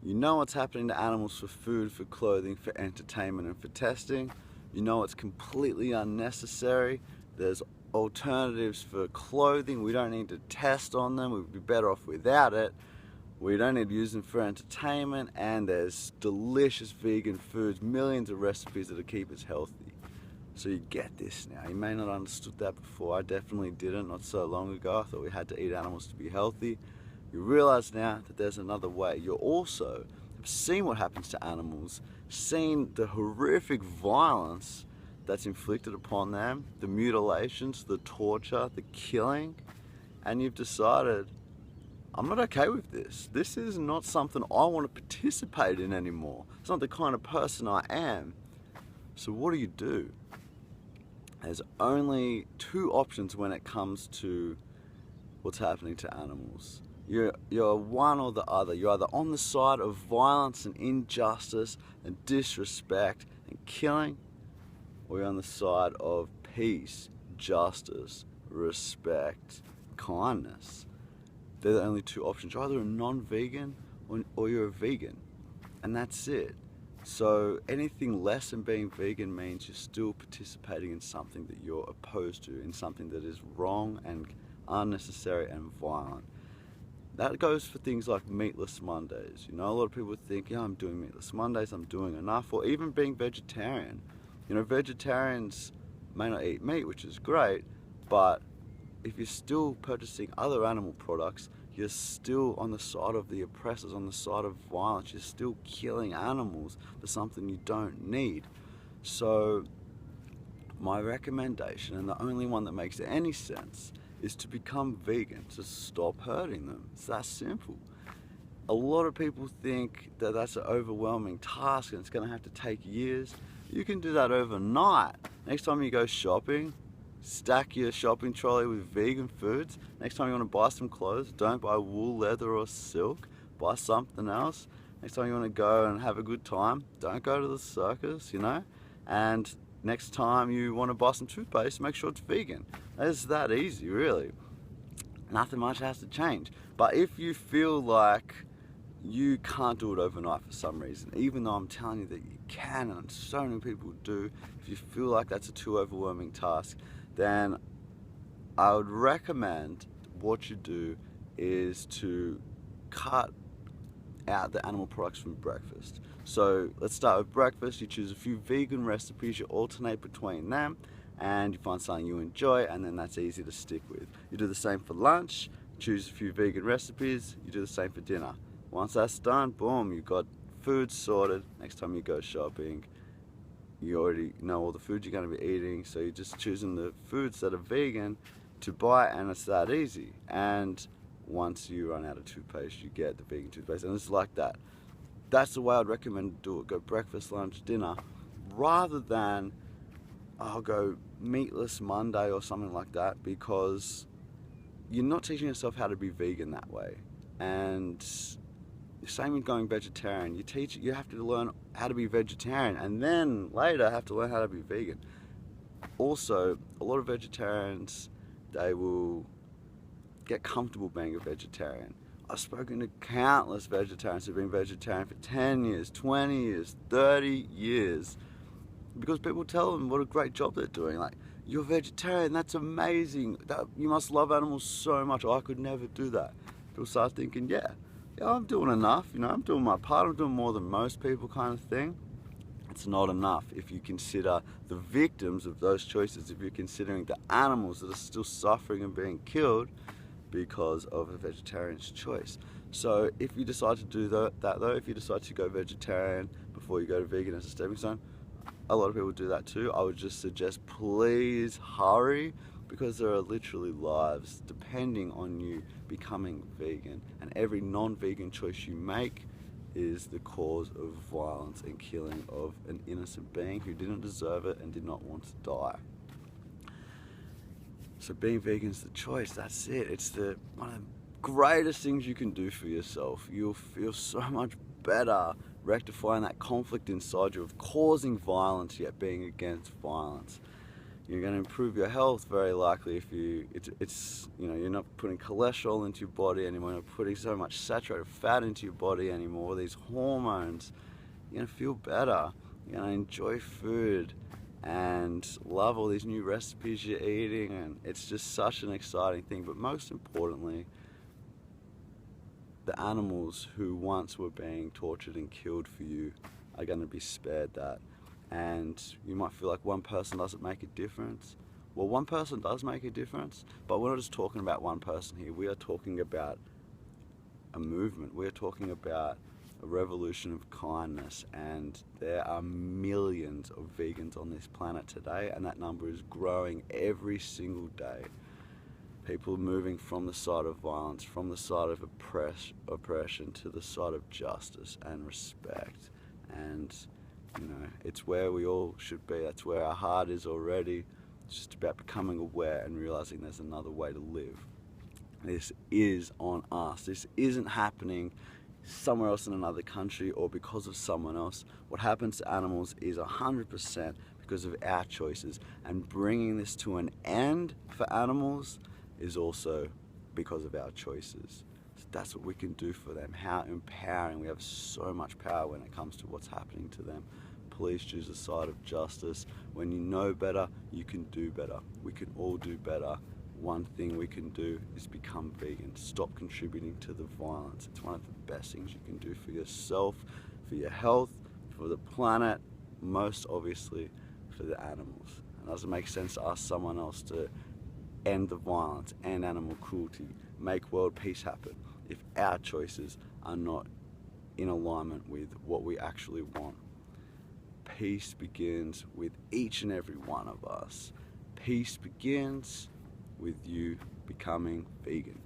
You know what's happening to animals for food, for clothing, for entertainment, and for testing. You know it's completely unnecessary. There's alternatives for clothing. We don't need to test on them. We'd be better off without it. We don't need to use them for entertainment, and there's delicious vegan foods, millions of recipes that'll keep us healthy. So you get this now. You may not have understood that before. I definitely didn't, not so long ago. I thought we had to eat animals to be healthy. You realize now that there's another way. You also have seen what happens to animals, seen the horrific violence that's inflicted upon them, the mutilations, the torture, the killing, and you've decided, I'm not okay with this. This is not something I want to participate in anymore. It's not the kind of person I am. So what do? There's only two options when it comes to what's happening to animals. You're one or the other. You're either on the side of violence and injustice and disrespect and killing, or you're on the side of peace, justice, respect, kindness. They're the only two options. You're either a non-vegan or you're a vegan, and that's it. So anything less than being vegan means you're still participating in something that you're opposed to, in something that is wrong and unnecessary and violent. That goes for things like meatless Mondays. You know, a lot of people think, yeah, I'm doing meatless Mondays, I'm doing enough, or even being vegetarian. You know, vegetarians may not eat meat, which is great, but if you're still purchasing other animal products, you're still on the side of the oppressors, on the side of violence. You're still killing animals for something you don't need. So my recommendation, and the only one that makes any sense, is to become vegan, to stop hurting them. It's that simple. A lot of people think that that's an overwhelming task and it's going to have to take years. You can do that overnight. Next time you go shopping, stack your shopping trolley with vegan foods. Next time you want to buy some clothes, don't buy wool, leather or silk. Buy something else. Next time you want to go and have a good time, don't go to the circus, you know? And next time you want to buy some toothpaste, make sure it's vegan. It's that easy, really. Nothing much has to change. But if you feel like you can't do it overnight for some reason, even though I'm telling you that you can, and so many people do, if you feel like that's a too overwhelming task, then I would recommend what you do is to cut out the animal products from breakfast. So let's start with breakfast. You choose a few vegan recipes, you alternate between them, and you find something you enjoy, and then that's easy to stick with. You do the same for lunch, choose a few vegan recipes, you do the same for dinner. Once that's done, boom, you've got food sorted. Next time you go shopping, you already know all the food you're going to be eating, so you're just choosing the foods that are vegan to buy, and it's that easy. And once you run out of toothpaste, you get the vegan toothpaste, and it's like that. That's the way I'd recommend to do it. Go breakfast, lunch, dinner, rather than I'll go meatless Monday or something like that, because you're not teaching yourself how to be vegan that way. And same with going vegetarian. You have to learn how to be vegetarian, and then later have to learn how to be vegan. Also, a lot of vegetarians, they will get comfortable being a vegetarian. I've spoken to countless vegetarians who've been vegetarian for 10 years, 20 years, 30 years, because people tell them what a great job they're doing. Like, you're vegetarian, that's amazing. You must love animals so much. Oh, I could never do that. People start thinking, yeah, I'm doing enough, you know, I'm doing my part, I'm doing more than most people kind of thing. It's not enough if you consider the victims of those choices, if you're considering the animals that are still suffering and being killed because of a vegetarian's choice. So if you decide to do that though, if you decide to go vegetarian before you go to vegan as a stepping stone, a lot of people do that too. I would just suggest please hurry, because there are literally lives depending on you becoming vegan, and every non-vegan choice you make is the cause of violence and killing of an innocent being who didn't deserve it and did not want to die. So being vegan is the choice, that's it. It's one of the greatest things you can do for yourself. You'll feel so much better rectifying that conflict inside you of causing violence yet being against violence. You're going to improve your health very likely if it's you know, you're not putting cholesterol into your body anymore, you're not putting so much saturated fat into your body anymore, these hormones. You're going to feel better, you're going to enjoy food and love all these new recipes you're eating, and it's just such an exciting thing. But most importantly, the animals who once were being tortured and killed for you are going to be spared that. And you might feel like one person doesn't make a difference. Well, one person does make a difference, but we're not just talking about one person here. We are talking about a movement. We're talking about a revolution of kindness, and there are millions of vegans on this planet today, and that number is growing every single day. People moving from the side of violence, from the side of oppression to the side of justice and respect. And you know, it's where we all should be. That's where our heart is already. It's just about becoming aware and realizing there's another way to live. This is on us. This isn't happening somewhere else in another country or because of someone else. What happens to animals is 100% because of our choices, and bringing this to an end for animals is also because of our choices. So that's what we can do for them. How empowering. We have so much power when it comes to what's happening to them. Please choose the side of justice. When you know better, you can do better. We can all do better. One thing we can do is become vegan. Stop contributing to the violence. It's one of the best things you can do for yourself, for your health, for the planet, most obviously for the animals. It doesn't make sense to ask someone else to end the violence, end animal cruelty, make world peace happen if our choices are not in alignment with what we actually want. Peace begins with each and every one of us. Peace begins with you becoming vegan.